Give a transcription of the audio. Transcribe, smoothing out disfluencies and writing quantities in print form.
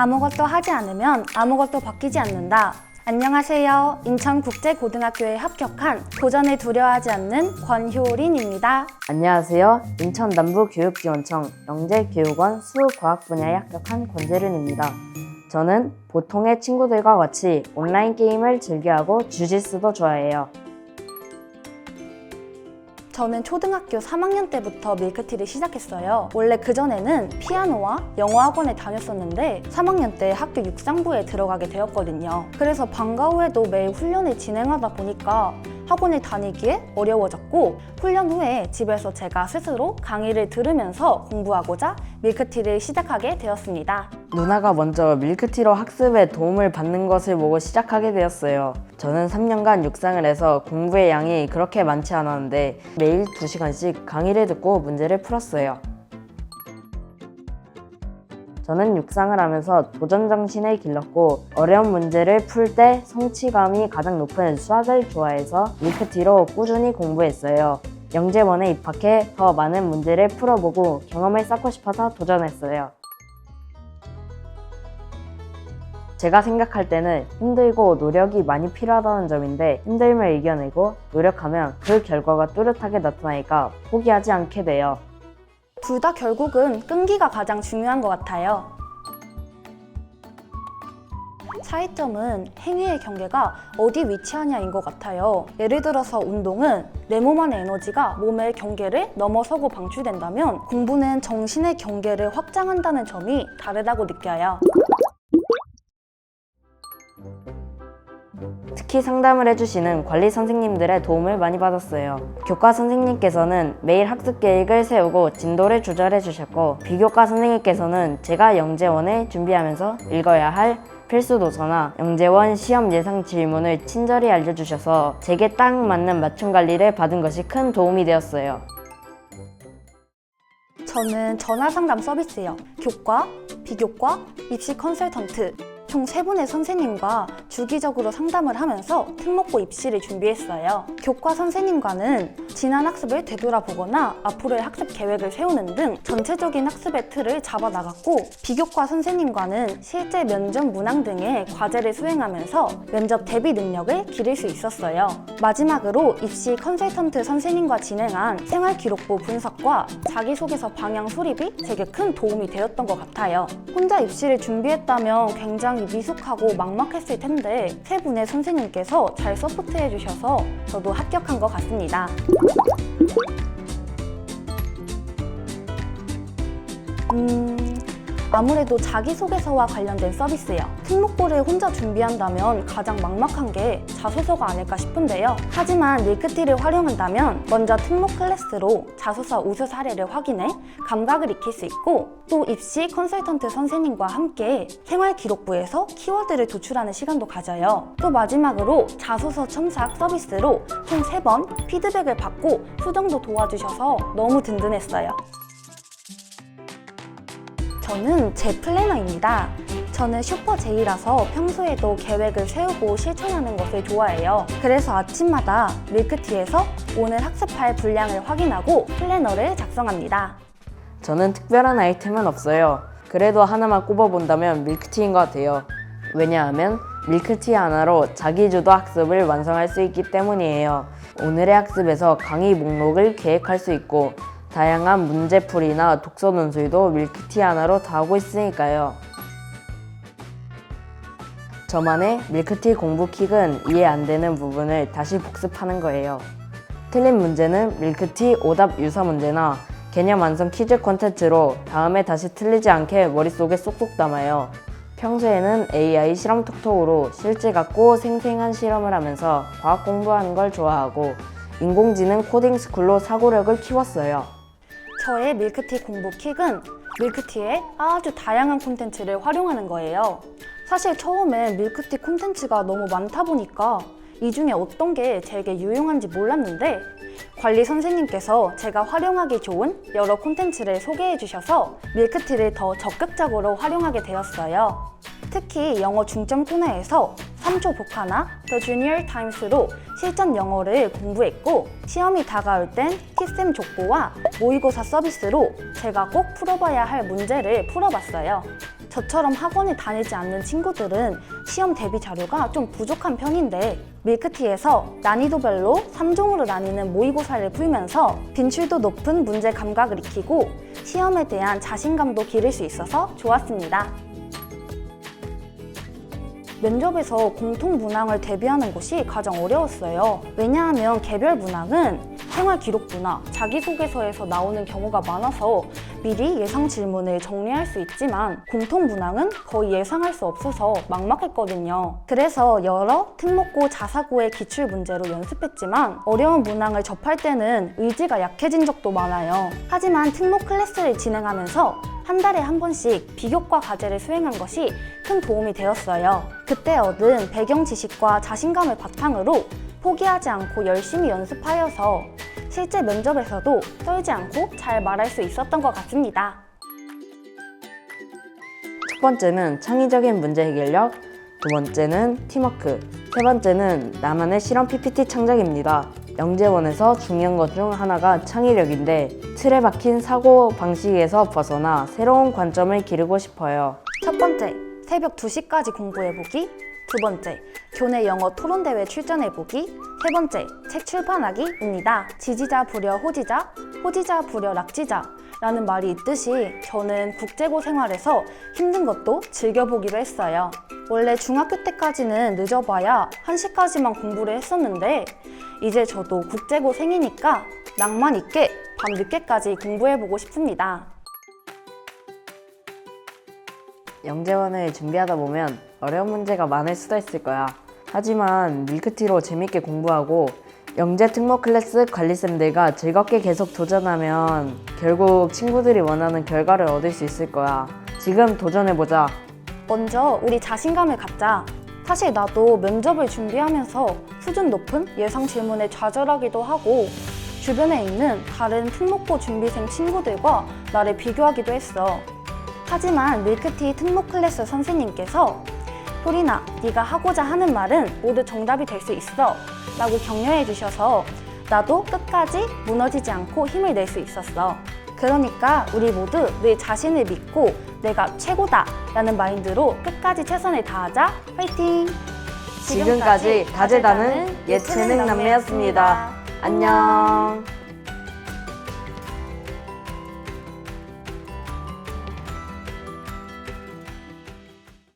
아무것도 하지 않으면 아무것도 바뀌지 않는다. 안녕하세요. 인천국제고등학교에 합격한 도전을 두려워하지 않는 권효린입니다. 안녕하세요. 인천 남부교육지원청 영재교육원 수과학 분야에 합격한 권재륜입니다. 저는 보통의 친구들과 같이 온라인 게임을 즐겨하고 주짓수도 좋아해요. 저는 초등학교 3학년 때부터 밀크티를 시작했어요. 원래 그전에는 피아노와 영어 학원에 다녔었는데 3학년 때 학교 육상부에 들어가게 되었거든요. 그래서 방과 후에도 매일 훈련을 진행하다 보니까 학원을 다니기에 어려워졌고, 훈련 후에 집에서 제가 스스로 강의를 들으면서 공부하고자 밀크티를 시작하게 되었습니다. 누나가 먼저 밀크티로 학습에 도움을 받는 것을 보고 시작하게 되었어요. 저는 3년간 육상을 해서 공부의 양이 그렇게 많지 않았는데 매일 2시간씩 강의를 듣고 문제를 풀었어요. 저는 육상을 하면서 도전 정신을 길렀고, 어려운 문제를 풀 때 성취감이 가장 높은 수학을 좋아해서 밀크티로 꾸준히 공부했어요. 영재원에 입학해 더 많은 문제를 풀어보고 경험을 쌓고 싶어서 도전했어요. 제가 생각할 때는 힘들고 노력이 많이 필요하다는 점인데, 힘듦을 이겨내고 노력하면 그 결과가 뚜렷하게 나타나니까 포기하지 않게 돼요. 둘 다 결국은 끈기가 가장 중요한 것 같아요. 차이점은 행위의 경계가 어디 위치하냐인 것 같아요. 예를 들어서 운동은 내 몸 안의 에너지가 몸의 경계를 넘어서고 방출된다면, 공부는 정신의 경계를 확장한다는 점이 다르다고 느껴요. 특히 상담을 해주시는 관리 선생님들의 도움을 많이 받았어요. 교과 선생님께서는 매일 학습 계획을 세우고 진도를 조절해 주셨고, 비교과 선생님께서는 제가 영재원을 준비하면서 읽어야 할 필수 도서나 영재원 시험 예상 질문을 친절히 알려주셔서 제게 딱 맞는 맞춤 관리를 받은 것이 큰 도움이 되었어요. 저는 전화상담 서비스요. 교과, 비교과, 입시 컨설턴트 총 3분의 선생님과 주기적으로 상담을 하면서 특목고 입시를 준비했어요. 교과 선생님과는 지난 학습을 되돌아보거나 앞으로의 학습 계획을 세우는 등 전체적인 학습의 틀을 잡아나갔고, 비교과 선생님과는 실제 면접 문항 등의 과제를 수행하면서 면접 대비 능력을 기를 수 있었어요. 마지막으로 입시 컨설턴트 선생님과 진행한 생활기록부 분석과 자기소개서 방향 수립이 제게 큰 도움이 되었던 것 같아요. 혼자 입시를 준비했다면 굉장히 미숙하고 막막했을 텐데 3분의 선생님께서 잘 서포트해 주셔서 저도 합격한 것 같습니다. 아무래도 자기소개서와 관련된 서비스요. 특목고를 혼자 준비한다면 가장 막막한 게 자소서가 아닐까 싶은데요. 하지만 밀크티를 활용한다면 먼저 특목 클래스로 자소서 우수 사례를 확인해 감각을 익힐 수 있고, 또 입시 컨설턴트 선생님과 함께 생활기록부에서 키워드를 도출하는 시간도 가져요. 또 마지막으로 자소서 첨삭 서비스로 총 3번 피드백을 받고 수정도 도와주셔서 너무 든든했어요. 저는 제 플래너입니다. 저는 슈퍼 J라서 평소에도 계획을 세우고 실천하는 것을 좋아해요. 그래서 아침마다 밀크티에서 오늘 학습할 분량을 확인하고 플래너를 작성합니다. 저는 특별한 아이템은 없어요. 그래도 하나만 꼽아본다면 밀크티인 것 같아요. 왜냐하면 밀크티 하나로 자기주도 학습을 완성할 수 있기 때문이에요. 오늘의 학습에서 강의 목록을 계획할 수 있고, 다양한 문제풀이나 독서 논술도 밀크티 하나로 다 하고 있으니까요. 저만의 밀크티 공부 킥은 이해 안 되는 부분을 다시 복습하는 거예요. 틀린 문제는 밀크티 오답 유사 문제나 개념 완성 퀴즈 콘텐츠로 다음에 다시 틀리지 않게 머릿속에 쏙쏙 담아요. 평소에는 AI 실험 톡톡으로 실제 같고 생생한 실험을 하면서 과학 공부하는 걸 좋아하고, 인공지능 코딩 스쿨로 사고력을 키웠어요. 저의 밀크티 공부 킥은 밀크티의 아주 다양한 콘텐츠를 활용하는 거예요. 사실 처음에 밀크티 콘텐츠가 너무 많다 보니까 이 중에 어떤 게 제게 유용한지 몰랐는데, 관리 선생님께서 제가 활용하기 좋은 여러 콘텐츠를 소개해 주셔서 밀크티를 더 적극적으로 활용하게 되었어요. 특히 영어 중점 코너에서 3초 복화나 The Junior Times로 실전 영어를 공부했고, 시험이 다가올 땐 티쌤 족보와 모의고사 서비스로 제가 꼭 풀어봐야 할 문제를 풀어봤어요. 저처럼 학원을 다니지 않는 친구들은 시험 대비 자료가 좀 부족한 편인데 밀크티에서 난이도별로 3종으로 나뉘는 모의고사를 풀면서 빈출도 높은 문제 감각을 익히고 시험에 대한 자신감도 기를 수 있어서 좋았습니다. 면접에서 공통 문항을 대비하는 것이 가장 어려웠어요. 왜냐하면 개별 문항은 생활기록부나 자기소개서에서 나오는 경우가 많아서 미리 예상 질문을 정리할 수 있지만 공통 문항은 거의 예상할 수 없어서 막막했거든요. 그래서 여러 특목고 자사고의 기출 문제로 연습했지만 어려운 문항을 접할 때는 의지가 약해진 적도 많아요. 하지만 특목 클래스를 진행하면서 한 달에 한 번씩 비교과 과제를 수행한 것이 큰 도움이 되었어요. 그때 얻은 배경 지식과 자신감을 바탕으로 포기하지 않고 열심히 연습하여서 실제 면접에서도 떨지 않고 잘 말할 수 있었던 것 같습니다. 첫 번째는 창의적인 문제 해결력, 두 번째는 팀워크, 세 번째는 나만의 실험 PPT 창작입니다. 영재원에서 중요한 것 중 하나가 창의력인데 틀에 박힌 사고 방식에서 벗어나 새로운 관점을 기르고 싶어요. 첫 번째, 새벽 2시까지 공부해보기. 두 번째, 교내 영어 토론대회 출전해보기. 세 번째, 책 출판하기입니다. 지지자 부려 호지자, 호지자 부려 락지자 라는 말이 있듯이 저는 국제고 생활에서 힘든 것도 즐겨보기로 했어요. 원래 중학교 때까지는 늦어봐야 1시까지만 공부를 했었는데 이제 저도 국제고 생이니까 낭만 있게 밤 늦게까지 공부해보고 싶습니다. 영재원을 준비하다 보면 어려운 문제가 많을 수도 있을 거야. 하지만 밀크티로 재밌게 공부하고 영재 특목 클래스 관리쌤들과 즐겁게 계속 도전하면 결국 친구들이 원하는 결과를 얻을 수 있을 거야. 지금 도전해보자. 먼저 우리 자신감을 갖자. 사실 나도 면접을 준비하면서 수준 높은 예상 질문에 좌절하기도 하고 주변에 있는 다른 특목고 준비생 친구들과 나를 비교하기도 했어. 하지만 밀크티 특목 클래스 선생님께서 소리나, 네가 하고자 하는 말은 모두 정답이 될 수 있어 라고 격려해 주셔서 나도 끝까지 무너지지 않고 힘을 낼 수 있었어. 그러니까 우리 모두 늘 자신을 믿고 내가 최고다 라는 마인드로 끝까지 최선을 다하자. 화이팅! 지금까지 다재다능 예체능 남매였습니다. 안녕.